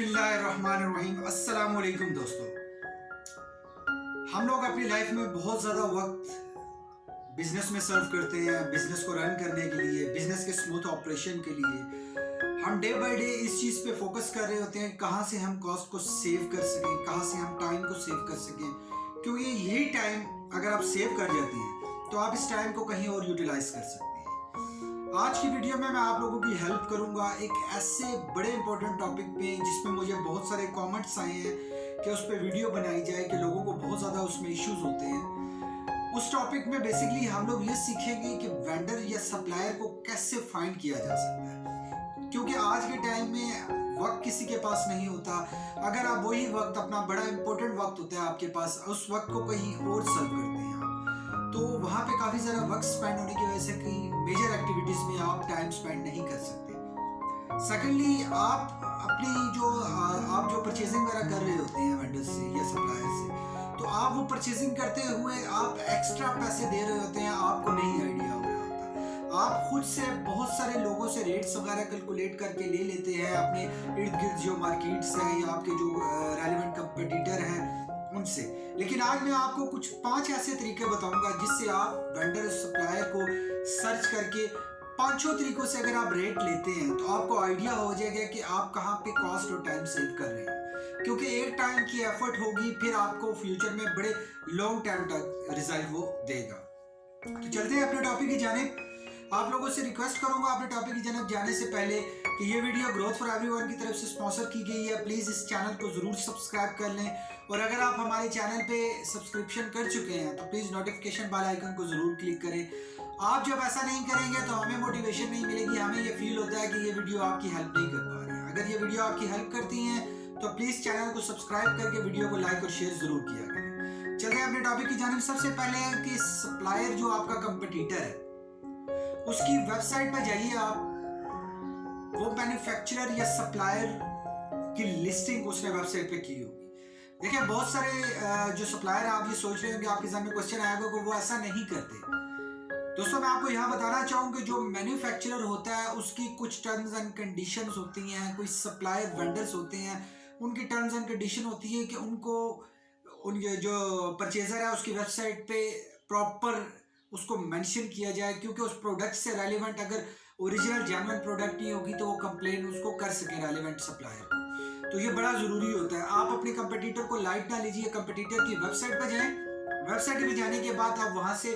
बिस्मिल्लाहिर्रहमानिर्रहीम। अस्सलाम वालेकुम दोस्तों। हम लोग अपनी लाइफ में बहुत ज़्यादा वक्त बिजनेस में सर्व करते हैं, बिजनेस को रन करने के लिए, बिजनेस के स्मूथ ऑपरेशन के लिए हम डे बाय डे इस चीज़ पे फोकस कर रहे होते हैं कहाँ से हम कॉस्ट को सेव कर सकें, कहाँ से हम टाइम को सेव कर सकें, क्योंकि यही टाइम अगर आप सेव कर जाते हैं तो आप इस टाइम को कहीं और यूटिलाइज कर सकते हैं। आज की वीडियो में मैं आप लोगों की हेल्प करूंगा एक ऐसे बड़े इंपॉर्टेंट टॉपिक पे जिसमें मुझे बहुत सारे कमेंट्स आए हैं कि उस पर वीडियो बनाई जाए कि लोगों को बहुत ज़्यादा उसमें इश्यूज होते हैं। उस टॉपिक में बेसिकली हम लोग ये सीखेंगे कि वेंडर या सप्लायर को कैसे फाइंड किया जा सकता है, क्योंकि आज के टाइम में वक्त किसी के पास नहीं होता। अगर आप वही वक्त, अपना बड़ा इंपॉर्टेंट वक्त होता है आपके पास, उस वक्त को कहीं और सर्व करते हैं तो वहाँ पे काफ़ी ज़्यादा वक्त स्पेंड होने की वजह से कई मेजर एक्टिविटीज़ में आप टाइम स्पेंड नहीं कर सकते। सेकेंडली, आप जो परचेजिंग वगैरह कर रहे होते हैं वेंडर से या सप्लायर से, तो आप वो परचेजिंग करते हुए आप एक्स्ट्रा पैसे दे रहे होते हैं, आपको नहीं आइडिया हो रहा होता। आप खुद से बहुत सारे लोगों से रेट्स वगैरह कैलकुलेट करके ले लेते हैं, अपने इर्द गिर्द जो मार्केट्स हैं या आपके जो रेलिवेंट कंपटीटर हैं उनसे। लेकिन आज मैं आपको कुछ 5 ऐसे तरीके बताऊंगा जिससे आप वेंडर सप्लायर को सर्च करके 5 तरीकों से अगर आप रेट लेते हैं तो आपको आइडिया हो जाएगा कि आप कहाँ पे कॉस्ट और टाइम सेव कर रहे हैं, क्योंकि एक टाइम की एफर्ट होगी फिर आपको फ्यूचर में बड़े लॉन्ग टाइम तक रिजल्ट वो देगा। तो चलते हैं अपने टॉपिक की जानिब। आप लोगों से रिक्वेस्ट करूंगा अपने टॉपिक की जानिब जाने से पहले कि ये वीडियो ग्रोथ फॉर एवरीवन की तरफ से स्पॉन्सर की गई है। प्लीज़ इस चैनल को ज़रूर सब्सक्राइब कर लें, और अगर आप हमारे चैनल पे सब्सक्रिप्शन कर चुके हैं तो प्लीज़ नोटिफिकेशन बेल आइकन को ज़रूर क्लिक करें। आप जब ऐसा नहीं करेंगे तो हमें मोटिवेशन नहीं मिलेगी, हमें ये फील होता है कि ये वीडियो आपकी हेल्प नहीं कर पा रही है। अगर ये वीडियो आपकी हेल्प करती है तो प्लीज़ चैनल को सब्सक्राइब करके वीडियो को लाइक और शेयर ज़रूर किया करें। चलते हैं अपने टॉपिक की जानिब। सबसे पहले है कि सप्लायर जो आपका कंपटीटर है उसकी वेबसाइट पर जाइए आप, वो मैन्युफैक्चरर या सप्लायर की लिस्टिंग उसने वेबसाइट पे की होगी। देखिए, बहुत सारे जो सप्लायर हैं, आप ये सोच रहे होंगे, आपके सामने क्वेश्चन आएगा कि वो ऐसा नहीं करते। दोस्तों, मैं आपको यहाँ बताना चाहूँ कि जो मैन्युफैक्चरर होता है उसकी कुछ टर्म्स एंड कंडीशंस होती हैं, कुछ सप्लायर वेंडर्स होते हैं उनकी टर्म्स एंड कंडीशन होती है कि उनको उनके जो परचेजर है उसकी वेबसाइट पे प्रॉपर उसको मेंशन किया जाए, क्योंकि उस प्रोडक्ट से रेलिवेंट अगर ओरिजिनल जेन्युइन प्रोडक्ट नहीं होगी तो वो कंप्लेन उसको कर सके रेलिवेंट सप्लायर को। तो ये बड़ा ज़रूरी होता है। आप अपने कंपटीटर को लाइट ना लीजिए, कंपटीटर की वेबसाइट पर जाएं। वेबसाइट पे जाने के बाद आप वहाँ से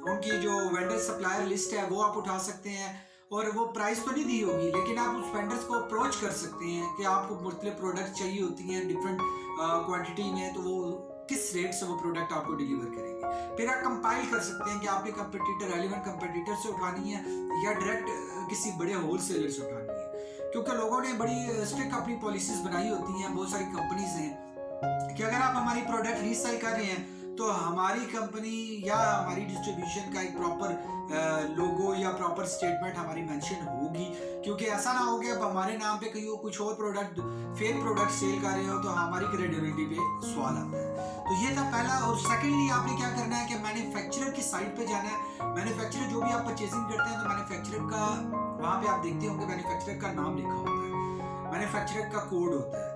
उनकी जो वेंडर सप्लायर लिस्ट है वो आप उठा सकते हैं, और वो प्राइस तो नहीं दी होगी लेकिन आप उस वेंडर्स को अप्रोच कर सकते हैं कि आपको मुख्तलिफ प्रोडक्ट चाहिए होती हैं डिफरेंट क्वांटिटी में, तो वो किस रेट से वो प्रोडक्ट आपको डिलीवर करेंगे। फिर आप कंपाइल कर सकते हैं कि आपके कंपटीटर रेलिवेंट कंपटीटर से उठानी है या डायरेक्ट किसी बड़े होलसेलर से उठानी है, क्योंकि लोगों ने बड़ी स्ट्रिक्ट अपनी पॉलिसीज बनाई होती हैं। बहुत सारी कंपनीज हैं कि अगर आप हमारी प्रोडक्ट रीसेल कर रहे हैं तो हमारी कंपनी या हमारी डिस्ट्रीब्यूशन का एक प्रॉपर लोगो या प्रॉपर स्टेटमेंट हमारी मेंशन होगी, क्योंकि ऐसा ना हो कि अब हमारे नाम पे कहीं कुछ और प्रोडक्ट, फेक प्रोडक्ट सेल कर रहे हो तो हमारी क्रेडिबिलिटी पे सवाल आता है। तो ये था पहला। और सेकेंडली, आपने क्या करना है कि मैन्युफैक्चरर की साइट पे जाना है। मैन्युफैक्चरर जो भी आप परचेजिंग करते हैं तो मैन्युफैक्चरर का वहाँ पे आप देखते होंगे मैन्युफैक्चरर का नाम लिखा होता है, मैन्युफैक्चरर का कोड होता है।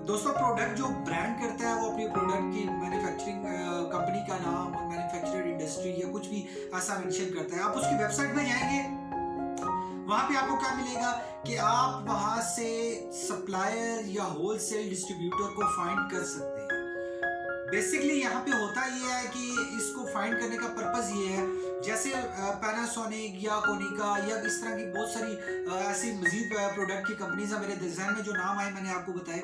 दोस्तों, प्रोडक्ट जो ब्रांड करता है वो अपनी प्रोडक्ट की मैन्युफैक्चरिंग कंपनी का नाम और मैन्युफैक्चरर इंडस्ट्री या कुछ भी ऐसा मेंशन करता है। आप उसकी वेबसाइट में जाएंगे, वहां पे आपको क्या मिलेगा कि आप वहां से सप्लायर या होलसेल डिस्ट्रीब्यूटर को फाइंड कर सकते हैं। बेसिकली यहाँ पे होता ये है कि इसको फाइंड करने का पर्पस ये है, जैसे पैनासोनिक या कोनिका या इस तरह की बहुत सारी ऐसी मजीद प्रोडक्ट की कंपनीज है, मेरे जहन में जो नाम आए मैंने आपको बताए।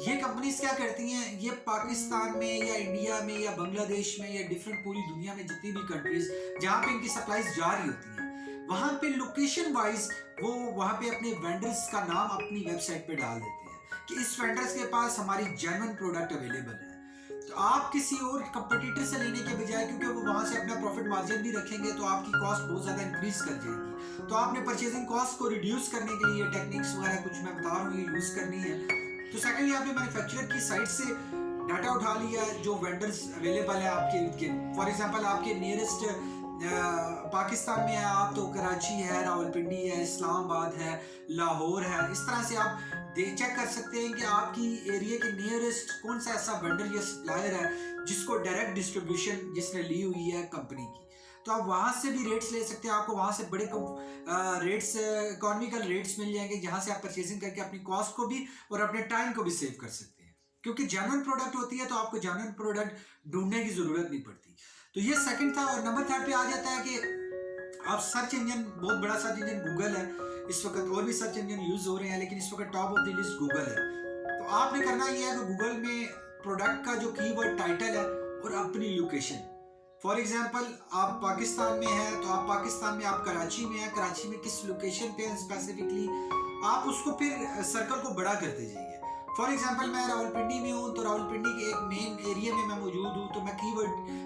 ये कंपनीज क्या करती हैं, ये पाकिस्तान में या इंडिया में या बांग्लादेश में या डिफरेंट पूरी दुनिया में जितनी भी कंट्रीज जहाँ पे इनकी सप्लाईज जा रही होती हैं, वहाँ पे लोकेशन वाइज वो वहाँ पे अपने वेंडर्स का नाम अपनी वेबसाइट पे डाल देते हैं कि इस वेंडर्स के पास हमारी जेन्युइन प्रोडक्ट अवेलेबल है। तो आप किसी और कंपटीटर से लेने के बजाय, क्योंकि वो वहां से अपना प्रॉफिट मार्जिन भी रखेंगे तो आपकी कॉस्ट बहुत ज़्यादा इंक्रीज कर जाएगी। तो आपने परचेजिंग कॉस्ट को रिड्यूस करने के लिए टेक्निक्स वगैरह कुछ मैं बता रहा हूँ ये यूज़ करनी है। तो सेकेंडली, आपने मैन्युफैक्चरर की साइट से डाटा उठा लिया जो वेंडर्स अवेलेबल है आपके। फॉर एग्जाम्पल, आपके नियरेस्ट पाकिस्तान में है आप तो कराची है, रावलपिंडी है, इस्लामाबाद है, लाहौर है। इस तरह से आप चेक कर सकते हैं कि आपकी एरिया के नियरेस्ट कौन सा ऐसा वेंडर या सप्लायर है जिसको डायरेक्ट डिस्ट्रीब्यूशन जिसने ली हुई है कंपनी की। तो आप वहाँ से भी रेट्स ले सकते हैं, आपको वहाँ से बड़े रेट्स, इकोनॉमिकल रेट्स मिल जाएंगे, जहाँ से आप परचेजिंग करके अपनी कॉस्ट को भी और अपने टाइम को भी सेव कर सकते हैं। क्योंकि जेन्युइन प्रोडक्ट होती है तो आपको जेन्युइन प्रोडक्ट ढूंढने की जरूरत नहीं पड़ती। तो ये सेकंड था। और नंबर 3 पे आ जाता है कि आप सर्च इंजन, बहुत बड़ा सर्च इंजन गूगल है इस वक्त, और भी सर्च इंजन यूज हो रहे हैं, लेकिन इस वक्त top of the list Google है। तो आपने करना ये है कि गूगल में प्रोडक्ट का जो कीवर्ड टाइटल है और अपनी लोकेशन, फॉर एग्जाम्पल आप पाकिस्तान में हैं तो आप पाकिस्तान में, आप कराची में हैं, कराची में किस लोकेशन पे हैं स्पेसिफिकली, आप उसको फिर सर्कल को बड़ा करते जाइए। फॉर एग्जाम्पल मैं रावलपिंडी में हूँ, तो रावलपिंडी के एक मेन एरिया में मैं मौजूद हूँ, तो मैं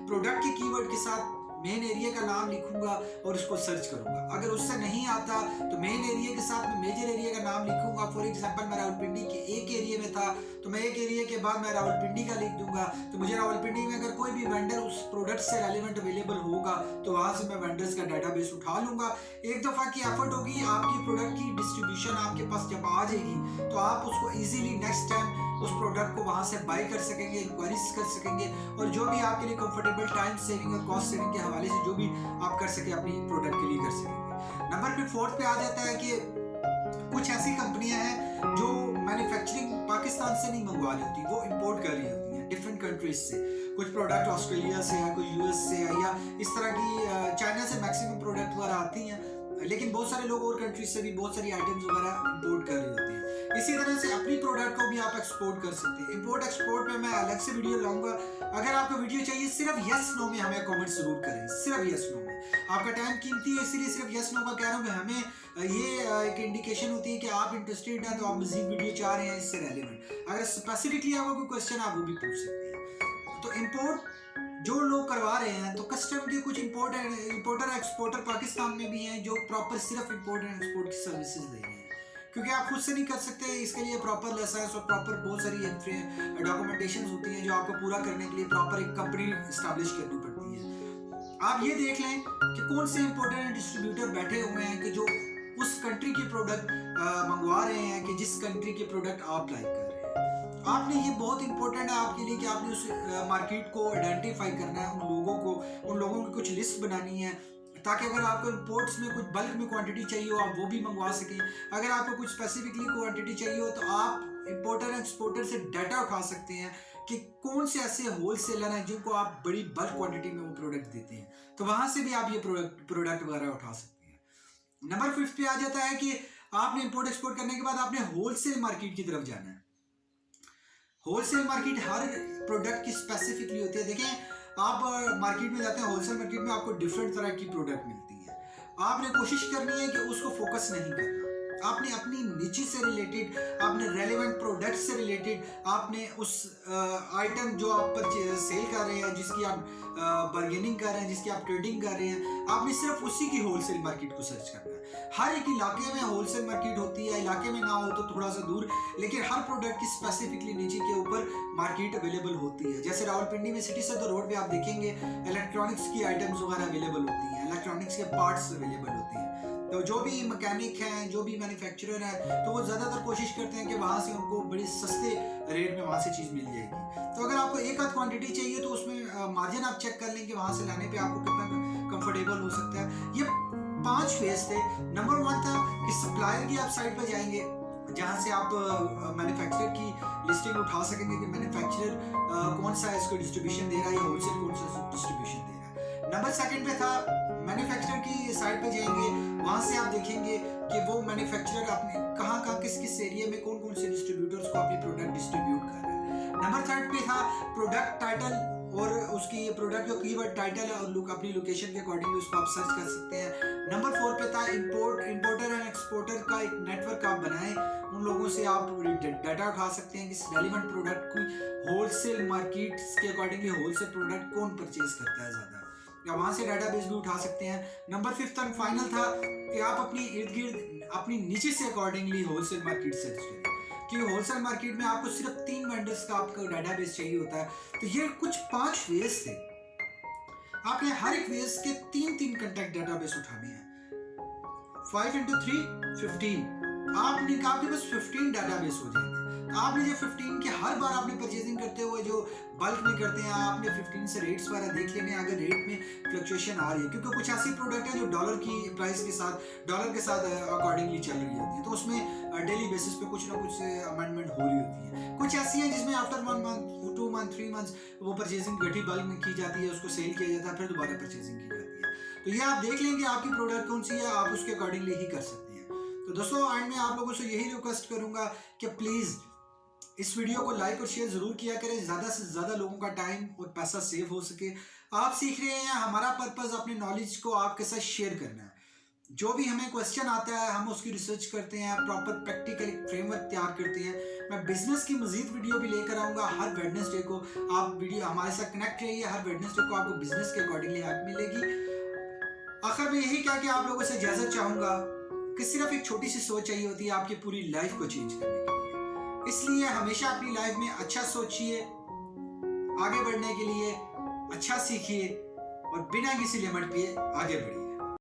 प्रोडक्ट के कीवर्ड के साथ मेन एरिया का नाम लिखूंगा और उसको सर्च करूंगा। अगर उससे नहीं आता तो मेन एरिया के साथ मैं मेजर एरिया का नाम लिखूंगा। फॉर एग्जांपल मैं रावलपिंडी के एक एरिया में था तो मैं एक एरिया के बाद मैं रावलपिंडी का लिख दूंगा। तो मुझे रावलपिंडी में अगर कोई भी वेंडर उस प्रोडक्ट से रेलिवेंट अवेलेबल होगा तो वहां से मैं वेंडर्स का डाटाबेस उठा लूंगा। एक दफा की एफर्ट होगी, आपकी प्रोडक्ट की डिस्ट्रीब्यूशन आपके पास जब आ जाएगी तो आप उसको इजीली नेक्स्ट टाइम उस प्रोडक्ट को वहां से बाय कर सकेंगे, इंक्वायरीज कर सकेंगे, और जो भी आपके लिए कंफर्टेबल टाइम सेविंग और कॉस्ट सेविंग के हवाले से जो भी आप कर सके अपनी प्रोडक्ट के लिए कर सकेंगे। नंबर फिर 4 पे आ जाता है कि कुछ ऐसी कंपनियां हैं जो मैन्युफैक्चरिंग पाकिस्तान से नहीं मंगवा रही होती, वो इंपोर्ट कर रही होती हैं डिफरेंट कंट्रीज से। कुछ प्रोडक्ट ऑस्ट्रेलिया से है, कुछ यूएस से है, या इस तरह की चाइना से मैक्सिमम प्रोडक्ट वगैरह आती हैं, लेकिन बहुत सारे लोग और कंट्रीज से भी बहुत सारी आइटम्स वगैरह इंपोर्ट कर रही होती हैं। इसी तरह से अपनी प्रोडक्ट को भी आप एक्सपोर्ट कर सकते हैं। इंपोर्ट एक्सपोर्ट में मैं अलग से वीडियो लाऊंगा। अगर आपको वीडियो चाहिए सिर्फ यस नो में हमें कमेंट जरूर करें, सिर्फ यस नो में। आपका टाइम कीमती है इसीलिए सिर्फ यस नो का कह रहा हूँ कि हमें ये एक इंडिकेशन होती है कि आप इंटरेस्टेड हैं, तो आप मजीद वीडियो चाह रहे हैं इससे रेलिवेंट। अगर स्पेसिफिकली आपको कोई क्वेश्चन आप वो भी पूछ सकते हैं। तो इंपोर्ट जो लोग करवा रहे हैं, तो कस्टम के कुछ इंपोर्टर एक्सपोर्टर पाकिस्तान में भी हैं जो प्रॉपर सिर्फ इंपोर्ट एंड एक्सपोर्ट की सर्विसेज दे रहे हैं, क्योंकि आप खुद से नहीं कर सकते। इसके लिए प्रॉपर लाइसेंस और प्रॉपर बहुत सारी डॉक्यूमेंटेशन होती हैं जो आपको पूरा करने के लिए प्रॉपर एक कंपनी स्टैब्लिश करनी पड़ती है। आप ये देख लें कि कौन से इंपोर्टर एंड डिस्ट्रीब्यूटर बैठे हुए हैं कि जो उस कंट्री की प्रोडक्ट मंगवा रहे हैं, कि जिस कंट्री के प्रोडक्ट आप लाइक कर रहे हैं। आपने, ये बहुत इंपॉर्टेंट है आपके लिए कि आपने उस मार्केट को आइडेंटिफाई करना है, उन लोगों की कुछ लिस्ट बनानी है, ताकि अगर आपको इंपोर्ट्स में कुछ बल्क में क्वांटिटी चाहिए हो आप वो भी मंगवा सकें। अगर आपको कुछ स्पेसिफिकली क्वांटिटी चाहिए हो तो आप इंपोर्टर एंड एक्सपोर्टर से डाटा उठा सकते हैं कि कौन से ऐसे होलसेलर हैं जिनको आप बड़ी बल्क क्वांटिटी में वो प्रोडक्ट देते हैं, तो वहां से भी आप ये प्रोडक्ट वगैरह उठा सकते हैं। नंबर 5 पे आ जाता है कि आपने इंपोर्ट एक्सपोर्ट करने के बाद आपने होलसेल मार्केट की तरफ जाना है। होलसेल मार्केट हर प्रोडक्ट की स्पेसिफिकली होती है। देखें, आप मार्केट में जाते हैं, होलसेल मार्केट में आपको डिफरेंट तरह की प्रोडक्ट मिलती है। आपने कोशिश करनी है कि उसको फोकस नहीं करना। आपने अपनी निची से रिलेटेड, आपने रेलेवेंट प्रोडक्ट से रिलेटेड, आपने उस आइटम जो आप पर सेल कर रहे हैं, जिसकी आप बार्गेनिंग कर रहे हैं, जिसकी आप ट्रेडिंग कर रहे हैं, आपने सिर्फ उसी की होलसेल मार्केट को सर्च करना है। हर एक इलाके में होलसेल मार्केट होती है, इलाके में ना हो तो थोड़ा सा दूर, लेकिन हर प्रोडक्ट की स्पेसिफिकली नीचे के ऊपर मार्केट अवेलेबल होती है। जैसे रावलपिंडी में सिटी सदर रोड पे आप देखेंगे इलेक्ट्रॉनिक्स की आइटम्स वगैरह अवेलेबल होती हैं, इलेक्ट्रॉनिक्स के पार्ट्स अवेलेबल होते हैं। तो जो भी मैकेनिक हैं, जो भी मैन्युफैक्चरर है, तो वो ज़्यादातर कोशिश करते हैं कि वहाँ से उनको बड़ी सस्ते रेट में वहाँ से चीज़ मिल जाएगी। तो अगर आपको एक आध क्वांटिटी चाहिए तो उसमें मार्जिन आप चेक कर लें कि वहाँ से लाने पे आपको कितना कंफर्टेबल हो सकता है। ये 5 फेज थे। नंबर 1 था कि सप्लायर की आप साइट पर जाएंगे, जहाँ से आप मैन्युफैक्चरर की लिस्टिंग उठा सकेंगे कि मैन्युफैक्चरर कौन सा इसको डिस्ट्रीब्यूशन दे रहा है या होलसेल कौन सा डिस्ट्रीब्यूशन दे रहा है। नंबर 2 पे था मैन्युफैक्चरर की साइट पे जाएंगे, वहाँ से आप देखेंगे कि वो मैन्युफैक्चरर अपने कहाँ किस एरिया में कौन से डिस्ट्रीब्यूटर्स को अपनी प्रोडक्ट डिस्ट्रीब्यूट कर रहा है। नंबर 3 पे था प्रोडक्ट टाइटल, और उसकी प्रोडक्ट जो कीवर्ड टाइटल है और अपनी लोकेशन के अकॉर्डिंग उसको आप सर्च कर सकते हैं। नंबर 4 पे था इंपोर्टर एंड एक्सपोर्टर का एक नेटवर्क आप बनाएं, उन लोगों से आप डाटा उठा सकते हैं कि रेलिवेंट प्रोडक्ट को होलसेल मार्केट के अकॉर्डिंगली होलसेल प्रोडक्ट कौन परचेज करता है ज़्यादा, या वहाँ से डाटाबेस भी उठा सकते हैं। नंबर 5 एंड फाइनल था कि आप अपनी इर्द गिर्द अपनी नीचे से अकॉर्डिंगली होलसेल मार्केट सर्च करें, क्योंकि होलसेल मार्केट में आपको सिर्फ 3 वेंडर्स का आपका डाटाबेस चाहिए होता है। तो ये कुछ 5 वेज थे। आपने हर एक वेज के 3 कॉन्टैक्ट डाटाबेस उठाने हैं। 5 × 3 15, आपने कहा आपके पास 15 डाटाबेस हो जाएंगे। तो आपने जो 15 के हर बार आपने परचेजिंग करते हुए जो बल्क में करते हैं, आपने 15 से रेट्स वगैरह देख लेने अगर रेट में फ्लक्चुएशन आ रही है, क्योंकि कुछ ऐसी प्रोडक्ट है जो डॉलर की प्राइस के साथ डॉलर के साथ अकॉर्डिंगली चल रही होती है, तो उसमें डेली बेसिस पे कुछ ना कुछ अमेंडमेंट हो रही होती है। कुछ ऐसी हैं जिसमें आफ्टर 1 मंथ 2 मंथ 3 मंथ्स वो परचेजिंग गठी बल्क में की जाती है, उसको सेल किया जाता है, फिर दोबारा परचेजिंग की जाती है। तो ये आप देख लेंगे आपकी प्रोडक्ट कौन सी है, आप उसके अकॉर्डिंगली ही कर सकते हैं। तो दोस्तों एंड में आप लोगों से यही रिक्वेस्ट करूंगा कि प्लीज़ इस वीडियो को लाइक और शेयर जरूर किया करें, ज़्यादा से ज़्यादा लोगों का टाइम और पैसा सेव हो सके। आप सीख रहे हैं, हमारा पर्पज़ अपने नॉलेज को आपके साथ शेयर करना है। जो भी हमें क्वेश्चन आता है हम उसकी रिसर्च करते हैं, प्रॉपर प्रैक्टिकल फ्रेमवर्क तैयार करते हैं। मैं बिजनेस की मजीद वीडियो भी लेकर आऊँगा हर वेडनेसडे को। आप वीडियो हमारे साथ कनेक्ट रहिए, हर वेडनेसडे को आपको बिजनेस के अकॉर्डिंगली हेल्प मिलेगी। आखिर में यही कह के आप लोगों से इजाज़त चाहूँगा कि सिर्फ एक छोटी सी सोच चाहिए होती है आपकी पूरी लाइफ को चेंज करने के लिए। इसलिए हमेशा अपनी लाइफ में अच्छा सोचिए, आगे बढ़ने के लिए अच्छा सीखिए और बिना किसी लिमिट पे आगे बढ़िए।